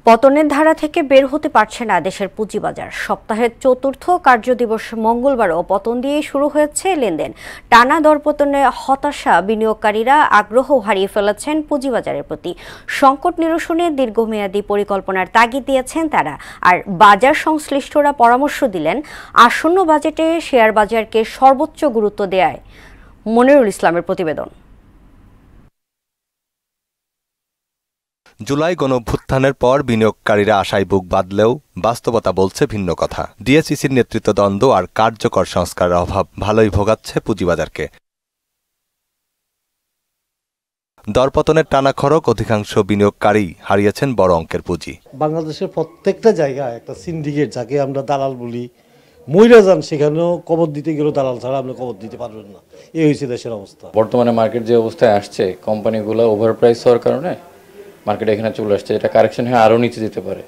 পতনের ধারা থেকে বের হতে পারছে না দেশের পুঁজিবাজার। সপ্তাহের চতুর্থ কার্যদিবস মঙ্গলবারও পতন দিয়েই শুরু হয়েছে লেনদেন। টানা দরপতনে হতাশা বিনিয়োগকারীরা আগ্রহ হারিয়ে ফেলেছেন পুঁজিবাজারের প্রতি। সংকট নিরসনে দীর্ঘমেয়াদী পরিকল্পনার তাগিদ দিয়েছেন তারা। আর বাজার সংশ্লিষ্টরা পরামর্শ দিলেন আসন্ন বাজেটে শেয়ার বাজারকে সর্বোচ্চ গুরুত্ব দেয়ায়। মনিরুল ইসলামের প্রতিবেদন। জুলাই গণঅভ্যুত্থানের পর বিনিয়োগকারীরা আশায় বুক বাঁধলেও বাস্তবতা বলছে ভিন্ন কথা। ডিএসইসির নেতৃত্ব দ্বন্দ্ব আর কার্যকর সংস্কারের অভাব ভালোই ভোগাচ্ছে পুঁজিবাজারকে। দরপতনের টানা খড়ক অধিকাংশ বিনিয়োগকারী হারিয়েছেন বড় অঙ্কের পুঁজি। বাংলাদেশের প্রত্যেকটা জায়গায় একটা সিন্ডিকেট, যাকে আমরা দালাল বলি, মইরা যান সেখানেও কবর দিতে গেলেও দালাল ছাড়া আপনি কবর দিতে পারবেন না। এই হয়েছে দেশের অবস্থা। বর্তমানে মার্কেট যে অবস্থায় আসছে, কোম্পানিগুলো ওভারপ্রাইস হওয়ার কারণে মার্কেট এখানে চলে আসছে। এটা কারেকশন হয়ে আরও নিচে যেতে পারে,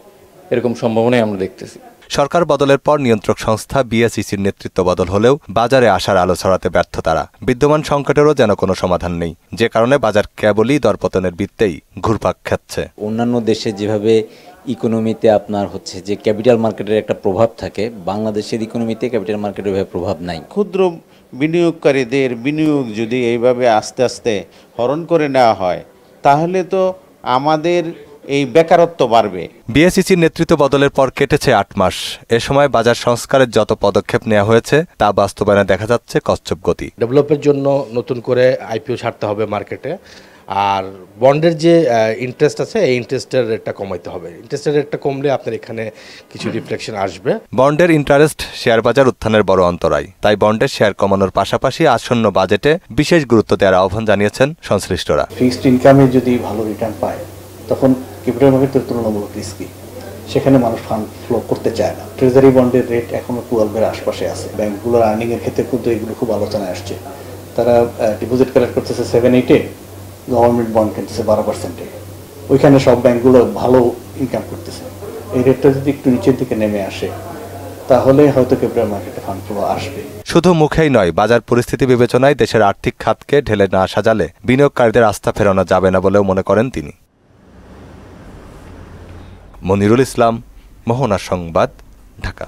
এরকম সম্ভাবনাই আমরা দেখতেছি। সরকার বদলের পর নিয়ন্ত্রক সংস্থা বিএসইসির নেতৃত্ব বদল হলেও বাজারে আসার আলো ছড়াতে ব্যর্থ তারা। বিদ্যমান সংকটেরও যেন কোনো সমাধান নেই, যে কারণে বাজার কেবলই দরপতনের বৃত্তেই ঘুরপাক খাচ্ছে। অন্যান্য দেশে যেভাবে ইকোনমিতে আপনার হচ্ছে যে ক্যাপিটাল মার্কেটের একটা প্রভাব থাকে, বাংলাদেশের ইকোনমিতে ক্যাপিটাল মার্কেটের ওইভাবে প্রভাব নাই। ক্ষুদ্র বিনিয়োগকারীদের বিনিয়োগ যদি এইভাবে আস্তে আস্তে হরণ করে নেওয়া হয়, তাহলে তো আমাদের এই বেকারত্ব বাড়বে। বিএসইসির নেতৃত্ব বদলের পর কেটেছে ৮ মাস। এ সময় বাজার সংস্কারের যত পদক্ষেপ নেওয়া হয়েছে তা বাস্তবায়নে দেখা যাচ্ছে কচ্ছপ গতি। ডেভেলপের জন্য নতুন করে আইপিও ছাড়তে হবে মার্কেটে, আর বন্ডের যে ইন্টারেস্ট আছে এই ইন্টারেস্টের রেটটা কমাইতে হবে। ইন্টারেস্টের রেটটা কমলে আপনার এখানে কিছু রিফ্লেকশন আসবে। বন্ডের ইন্টারেস্ট শেয়ার বাজার উত্থানের বড় অন্তরায়। তাই বন্ডের শেয়ার কমানোর পাশাপাশি আসন্ন বাজেটে বিশেষ গুরুত্ব দেওয়ার আহ্বান জানিয়েছেন সংশ্লিষ্টরা। ফিক্সড ইনকামে যদি ভালো রিটার্ন পায়, তখন ক্যাপিটাল মার্কেটের তুলনামূলক রিস্কি, সেখানে মানুষ ফান্ড ফ্লো করতে চায় না। ট্রেজারি বন্ডের রেট এখনো 12-এর আশপাশে আছে। ব্যাংকগুলোর আর্নিং এর ক্ষেত্রে কিন্তু এগুলো খুব আলোচনায় আসছে। তারা ডিপোজিট কালেক্ট করতেছে 7-8-এ, গভর্নমেন্ট বন্ড কিনতেছে 12%-এ। ওইখানে সব ব্যাংকগুলো ভালো ইনকাম করতেছে। এই রেটটা যদি একটু নিচের দিকে নেমে আসে, তাহলে হয়তো ক্যাপিটাল মার্কেটে ফান্ড ফ্লো আসবে। শুধু মুখেই নয়, বাজার পরিস্থিতি বিবেচনায় দেশের আর্থিক খাতকে ঢেলে না সাজালে বিনিয়োগকারীদের আস্থা ফেরানো যাবে না বলেও মনে করেন তিনি। মনিরুল ইসলাম, মোহনা সংবাদ, ঢাকা।